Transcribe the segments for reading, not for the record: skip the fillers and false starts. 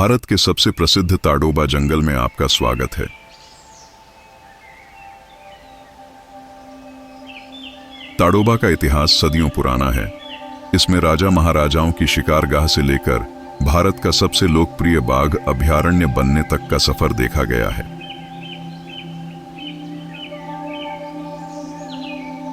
भारत के सबसे प्रसिद्ध ताडोबा जंगल में आपका स्वागत है। ताडोबा का इतिहास सदियों पुराना है। इसमें राजा महाराजाओं की शिकारगाह से लेकर भारत का सबसे लोकप्रिय बाघ अभयारण्य बनने तक का सफर देखा गया है।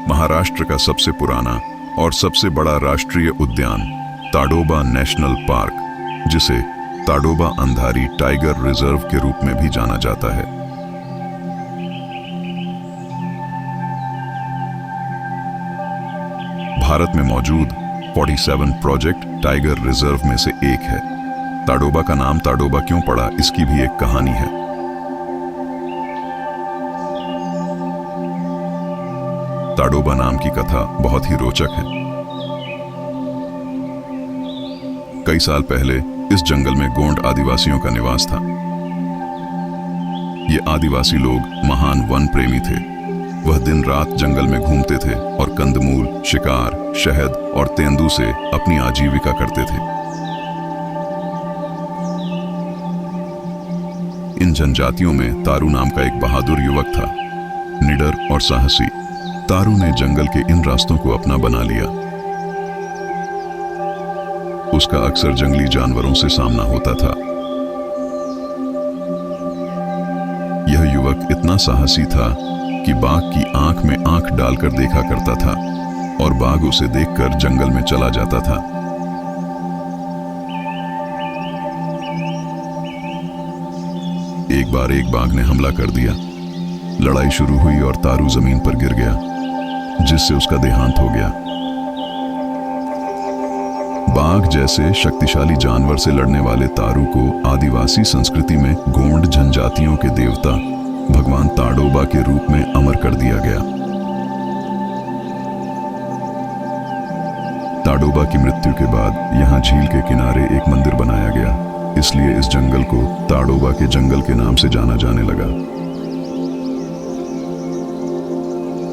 महाराष्ट्र का सबसे पुराना और सबसे बड़ा राष्ट्रीय उद्यान ताडोबा नेशनल पार्क, जिसे ताडोबा अंधारी टाइगर रिजर्व के रूप में भी जाना जाता है, भारत में मौजूद 47 प्रोजेक्ट टाइगर रिजर्व में से एक है। ताडोबा का नाम ताडोबा क्यों पड़ा, इसकी भी एक कहानी है। ताडोबा नाम की कथा बहुत ही रोचक है। कई साल पहले इस जंगल में गोंड आदिवासियों का निवास था। ये आदिवासी लोग महान वन प्रेमी थे। वह दिन रात जंगल में घूमते थे और कंदमूल, शिकार, शहद और तेंदू से अपनी आजीविका करते थे। इन जनजातियों में तारू नाम का एक बहादुर युवक था, निडर और साहसी। तारू ने जंगल के इन रास्तों को अपना बना लिया। उसका अक्सर जंगली जानवरों से सामना होता था। यह युवक इतना साहसी था कि बाघ की आंख में आंख डालकर देखा करता था और बाघ उसे देखकर जंगल में चला जाता था। एक बार एक बाघ ने हमला कर दिया। लड़ाई शुरू हुई और तारू जमीन पर गिर गया, जिससे उसका देहांत हो गया। बाघ जैसे शक्तिशाली जानवर से लड़ने वाले तारू को आदिवासी संस्कृति में गोंड जनजातियों के देवता भगवान ताडोबा के रूप में अमर कर दिया गया। ताडोबा की मृत्यु के बाद यहां झील के किनारे एक मंदिर बनाया गया, इसलिए इस जंगल को ताडोबा के जंगल के नाम से जाना जाने लगा।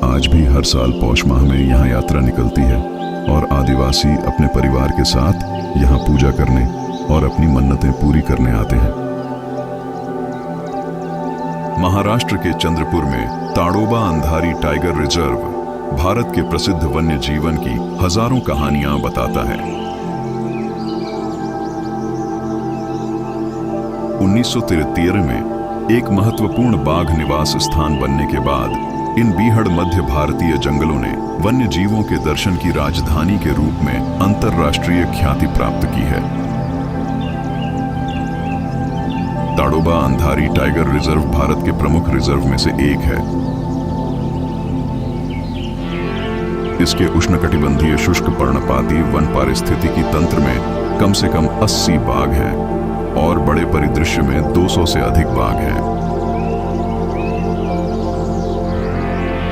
आज भी हर साल पौष माह में यहां यात्रा निकलती है और आदिवासी अपने परिवार के साथ यहां पूजा करने और अपनी मन्नतें पूरी करने आते हैं। महाराष्ट्र के चंद्रपुर में ताडोबा अंधारी टाइगर रिजर्व भारत के प्रसिद्ध वन्य जीवन की हजारों कहानियां बताता है। 1973 में एक महत्वपूर्ण बाघ निवास स्थान बनने के बाद इन बीहड़ मध्य भारतीय जंगलों ने वन्य जीवों के दर्शन की राजधानी के रूप में अंतर्राष्ट्रीय ख्याति प्राप्त की है। ताडोबा अंधारी टाइगर रिजर्व भारत के प्रमुख रिजर्व में से एक है। इसके उष्णकटिबंधीय शुष्क पर्णपाती वन पारिस्थितिकी तंत्र में कम से कम 80 बाघ हैं और बड़े परिदृश्य में 200 से अधिक बाघ हैं।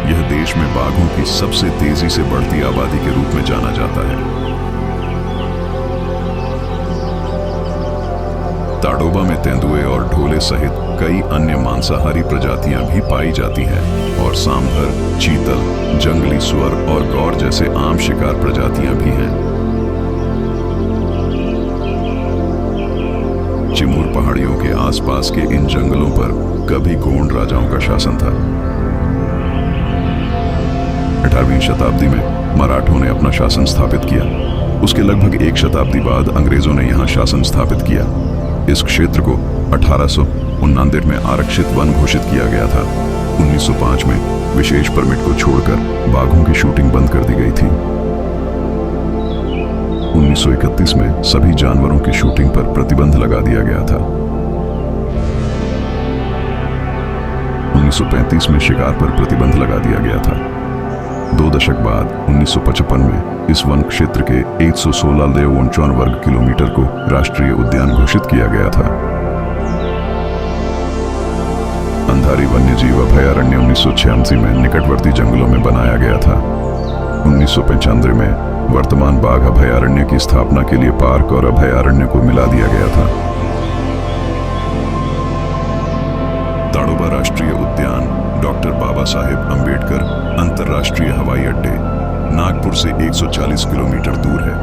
यह देश में बाघों की सबसे तेजी से बढ़ती आबादी के रूप में जाना जाता है। ताडोबा में तेंदुए और ढोले सहित कई अन्य मांसाहारी प्रजातियां भी पाई जाती हैं और सांभर, चीतल, जंगली सुअर और गौर जैसे आम शिकार प्रजातियां भी हैं। चिमूर पहाड़ियों के आसपास के इन जंगलों पर कभी गोंड राजाओं का शासन था। 18वीं शताब्दी में मराठों ने अपना शासन स्थापित किया। उसके लगभग एक शताब्दी बाद अंग्रेजों ने यहां शासन स्थापित किया। इस क्षेत्र को 1889 में आरक्षित वन घोषित किया गया था। 1905 में विशेष परमिट को छोड़कर बाघों की शूटिंग बंद कर दी गई थी। 1931 में सभी जानवरों की शूटिंग पर प्रतिबंध लगा दिया गया था। 1935 में शिकार पर प्रतिबंध लगा दिया गया था। 2 दशक बाद 1955 में इस वन क्षेत्र के 116 वर्ग किलोमीटर को राष्ट्रीय उद्यान घोषित किया गया था। अंधारी वन्यजीव अभयारण्य 1986 में निकटवर्ती जंगलों में बनाया गया था। 1995 में वर्तमान बाघ अभयारण्य की स्थापना के लिए पार्क और अभयारण्य को मिला दिया गया था। ताडोबा राष्ट्रीय उद्यान डॉक्टर बाबा साहेब अंबेडकर अंतर्राष्ट्रीय हवाई अड्डे नागपुर से 140 किलोमीटर दूर है।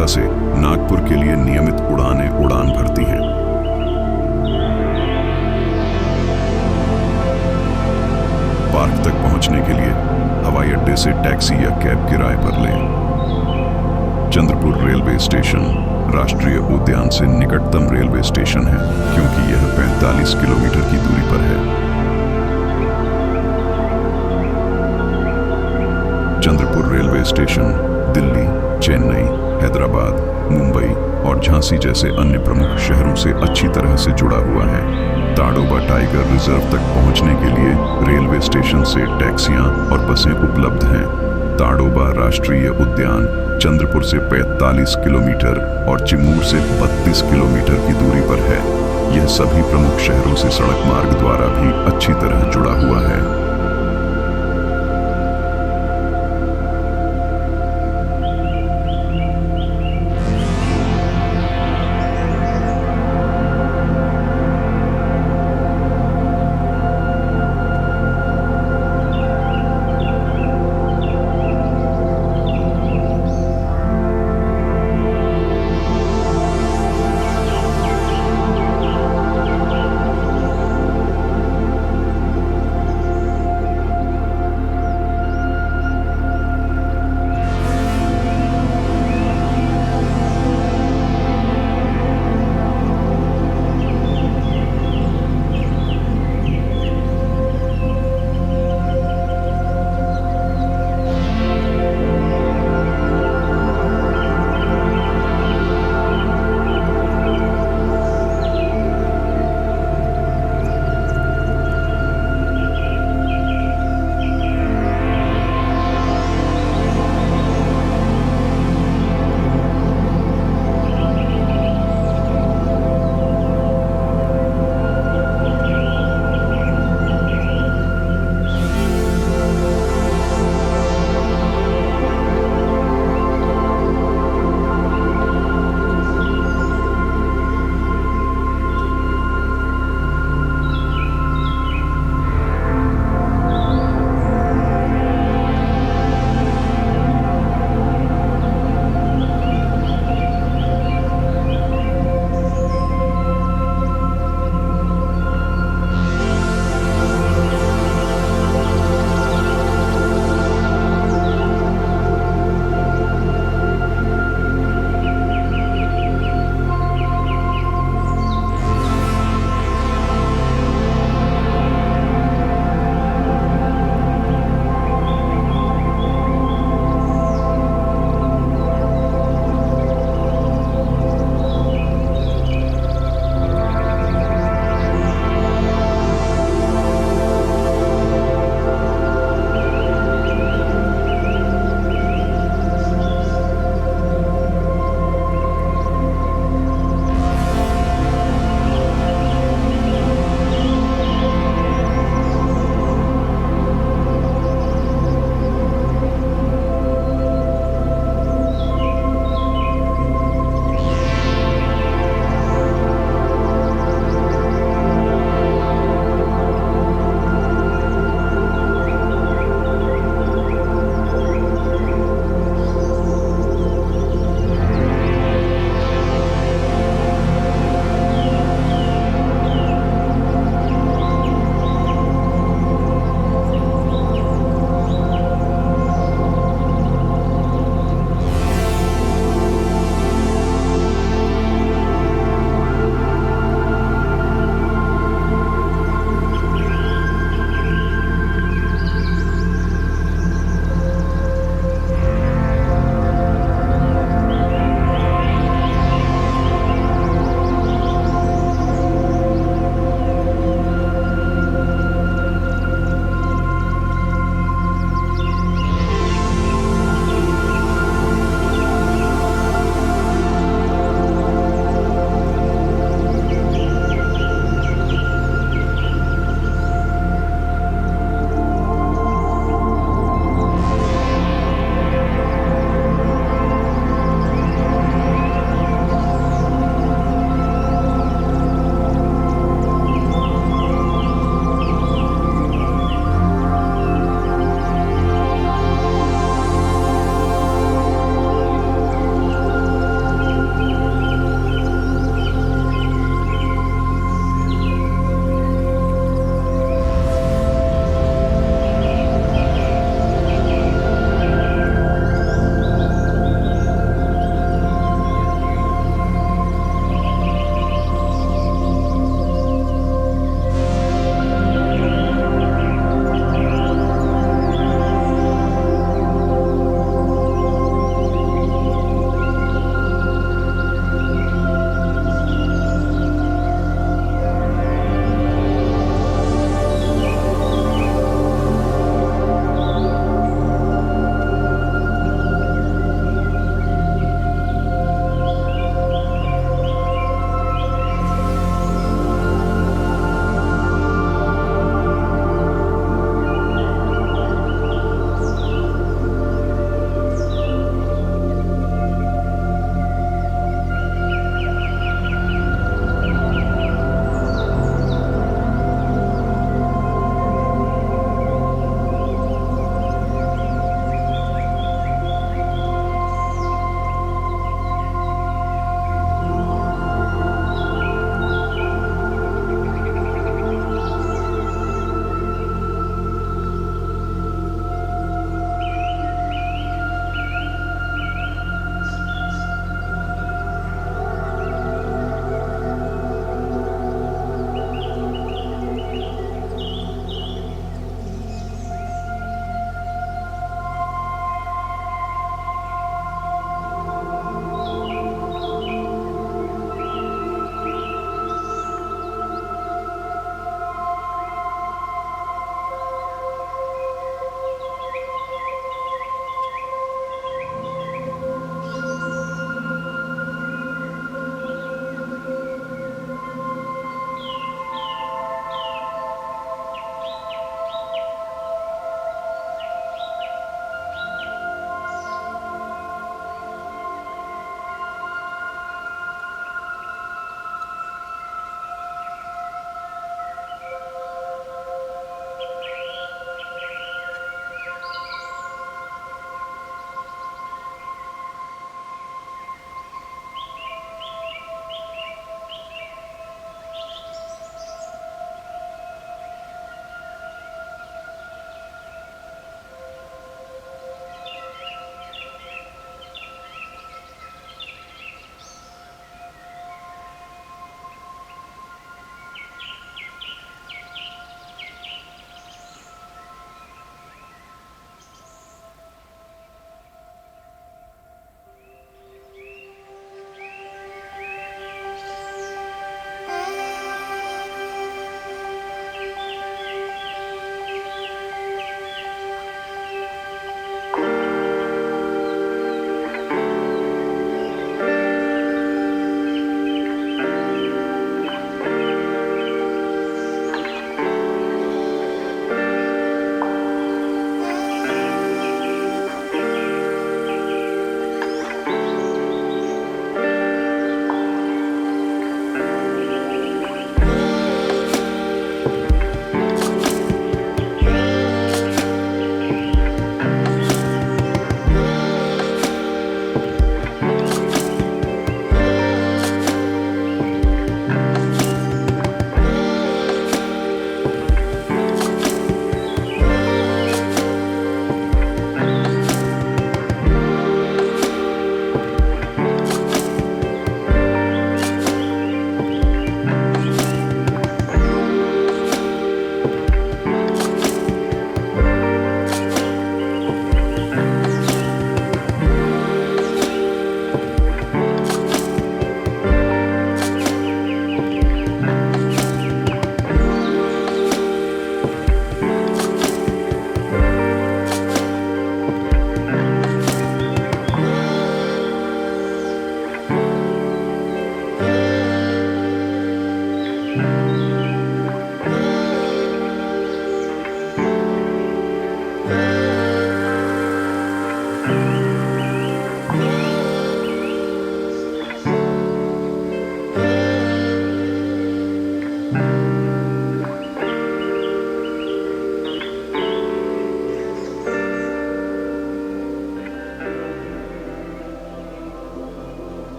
कोलकाता से नागपुर के लिए नियमित उड़ान भरती हैं। पार्क तक पहुंचने के लिए हवाई अड्डे से टैक्सी या कैब किराए पर लें। चंद्रपुर रेलवे स्टेशन राष्ट्रीय उद्यान से निकटतम रेलवे स्टेशन है, क्योंकि यह 45 किलोमीटर की दूरी पर है। चंद्रपुर रेलवे स्टेशन दिल्ली, चेन्नई, हैदराबाद, मुंबई और झांसी जैसे अन्य प्रमुख शहरों से अच्छी तरह से जुड़ा हुआ है। ताडोबा टाइगर रिजर्व तक पहुंचने के लिए रेलवे स्टेशन से टैक्सियां और बसें उपलब्ध हैं। ताडोबा राष्ट्रीय उद्यान चंद्रपुर से 45 किलोमीटर और चिमूर से 32 किलोमीटर की दूरी पर है। यह सभी प्रमुख शहरों से सड़क मार्ग द्वारा भी अच्छी तरह जुड़ा हुआ है।